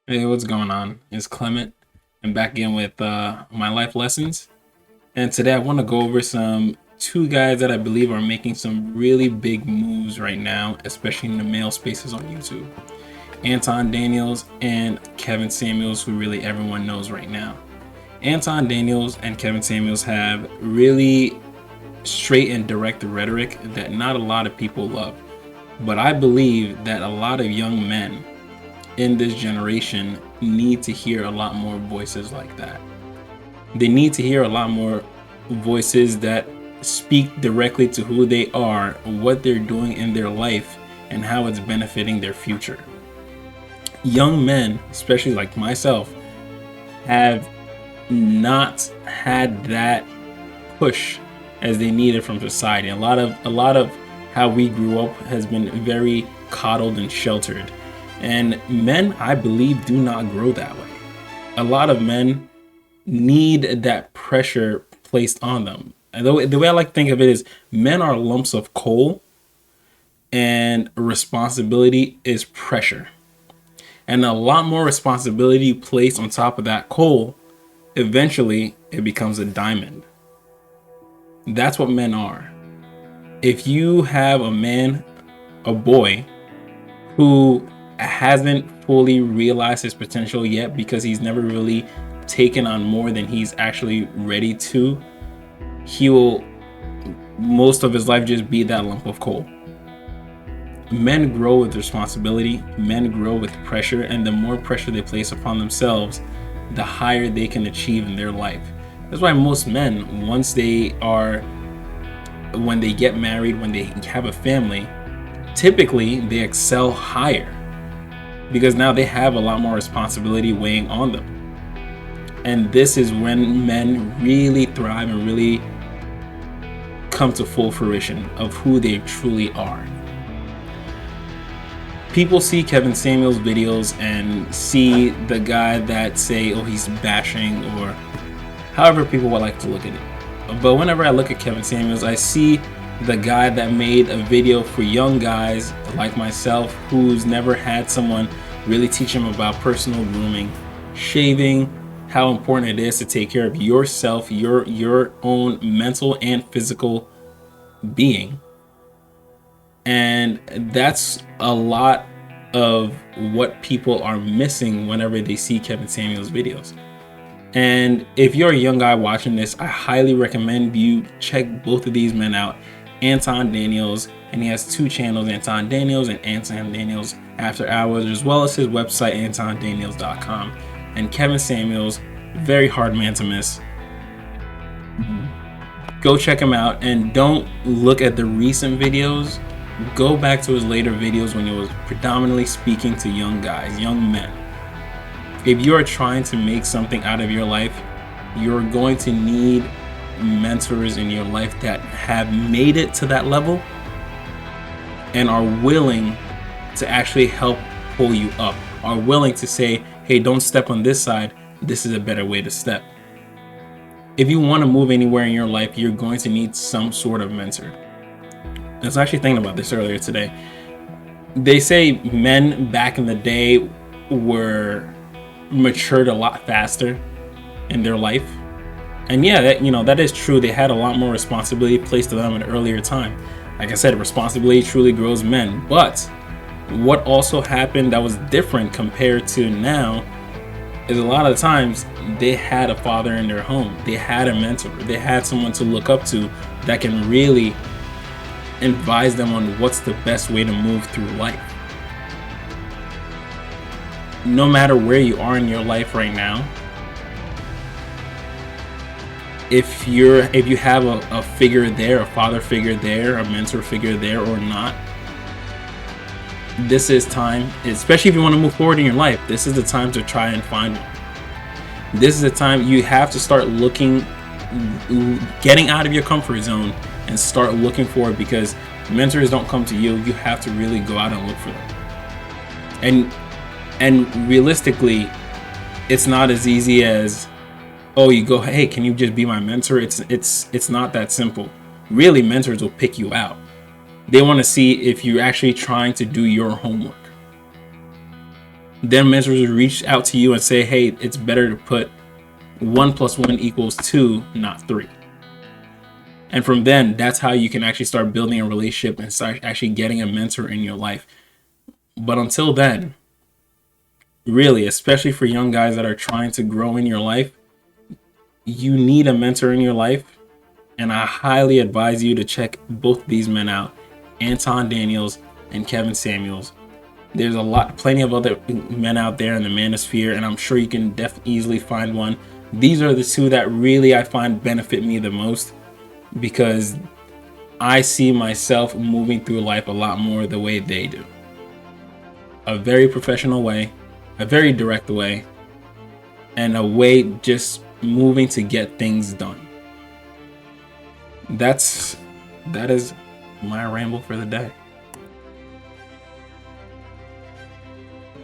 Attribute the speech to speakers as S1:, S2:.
S1: Hey, what's going on? It's Clement, and back again with my life lessons. And today I want to go over some two guys that I believe are making some really big moves right now, especially in the male spaces on YouTube. Anton Daniels and Kevin Samuels, who really everyone knows right now. Anton Daniels and Kevin Samuels have really straight and direct rhetoric that not a lot of people love. But I believe that a lot of young men in this generation need to hear a lot more voices like that. They need to hear a lot more voices that speak directly to who they are, what they're doing in their life, and how it's benefiting their future. Young men, especially like myself, have not had that push as they needed from society. A lot of how we grew up has been very coddled and sheltered. And men, I believe, do not grow that way. A lot of men need that pressure placed on them. And the way I like to think of it is men are lumps of coal and responsibility is pressure. And a lot more responsibility placed on top of that coal, eventually it becomes a diamond. That's what men are. If you have a man, a boy, who hasn't fully realized his potential yet because he's never really taken on more than he's actually ready to, he will most of his life just be that lump of coal. Men grow with responsibility, men grow with pressure, and the more pressure they place upon themselves, the higher they can achieve in their life. That's why most men, when they get married, when they have a family, typically they excel higher because now they have a lot more responsibility weighing on them. And this is when men really thrive and really come to full fruition of who they truly are. People see Kevin Samuels videos and see the guy that say, oh, he's bashing, or however people would like to look at it. But whenever I look at Kevin Samuels, I see the guy that made a video for young guys like myself who's never had someone really teach him about personal grooming, shaving, how important it is to take care of yourself, your own mental and physical being. And that's a lot of what people are missing whenever they see Kevin Samuels videos. And if you're a young guy watching this, I highly recommend you check both of these men out. Anton Daniels, and he has two channels, Anton Daniels and Anton Daniels After Hours, as well as his website, antondaniels.com. And Kevin Samuels, very hard man to miss. Go check him out, and don't look at the recent videos. Go back to his later videos when he was predominantly speaking to young guys, young men. If you are trying to make something out of your life, you're going to need mentors in your life that have made it to that level and are willing to actually help pull you up, are willing to say, hey, don't step on this side, this is a better way to step. If you want to move anywhere in your life, you're going to need some sort of mentor. I was actually thinking about this earlier today. They say men back in the day were matured a lot faster in their life. And yeah, that is true. They had a lot more responsibility placed on them at an earlier time. Like I said, responsibility truly grows men. But what also happened that was different compared to now is a lot of the times they had a father in their home. They had a mentor. They had someone to look up to that can really advise them on what's the best way to move through life. No matter where you are in your life right now, if you have a figure there, a father figure there, a mentor figure there or not, this is time, especially if you want to move forward in your life, this is the time to try and find one. This is the time you have to start looking, getting out of your comfort zone and start looking for it, because mentors don't come to you. You have to really go out and look for them. And realistically, it's not as easy as, oh, you go, hey, can you just be my mentor? It's not that simple. Really, mentors will pick you out. They want to see if you're actually trying to do your homework. Their mentors will reach out to you and say, hey, it's better to put 1 + 1 = 2, not 3. And from then, that's how you can actually start building a relationship and start actually getting a mentor in your life. But until then, really, especially for young guys that are trying to grow in your life, you need a mentor in your life. And I highly advise you to check both these men out, Anton Daniels and Kevin Samuels. There's plenty of other men out there in the manosphere, and I'm sure you can easily find one. These are the two that really I find benefit me the most, because I see myself moving through life a lot more the way they do. A very professional way, a very direct way, and a way just moving to get things done. That is my ramble for the day.